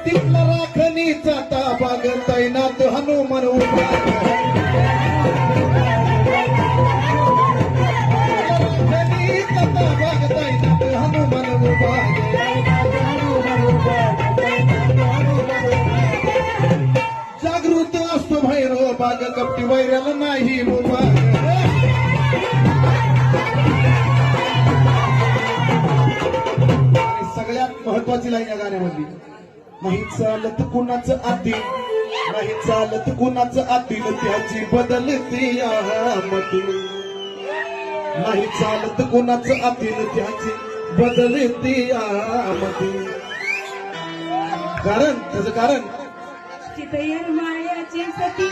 तिथला राखणीचा ताबा ग तैनात हनुमान उभा राखणीचा ताबा ग तैनात हनुमान उभा जागृत असतो भैरव बाग कपटी वैऱ्याला नाही उभा सगळ्यात महत्वाची लाईन या गाण्यामधली नाही चालत कुणाचं आतील नाही चालत कुणाचं आतील त्याची बदलते मधील नाही चालत कुणाचं आतील त्याची बदलते मधील कारण त्याचं कारण चितयर मायाची सती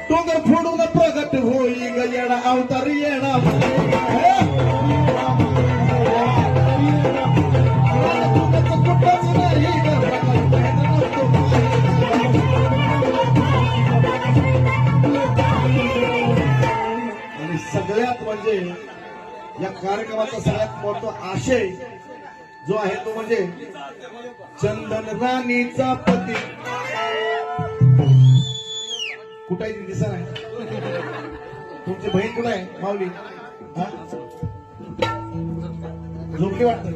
डोंगर फोडून प्रगट होई ग येणा अवतार येणा आणि सगळ्यात म्हणजे या कार्यक्रमाचा सगळ्यात मोठा आशय जो आहे तो म्हणजे चंदन राणीचा पती कुठे आहे दिसत आहे तुमची बहीण कुठे आहे माऊली झोपली वाटत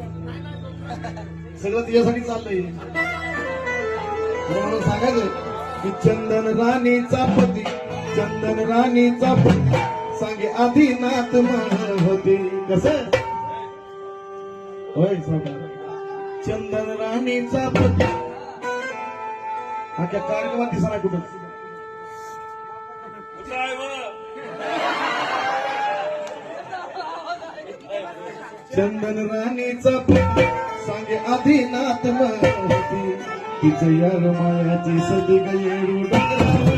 सगळं तिच्यासाठी चाललंय म्हणून सांगायचं की चंदन राणीचा पती चंदन राणीचा पती सांगे आदिनाथ म्हण होते कसं होय चंदन राणीचा पती अख्या कार्यक्रमात दिसणार कुठं चंदन राणीचा पती सांगे आदिनाथ होती तिचं यार मायाची सदी गयेरू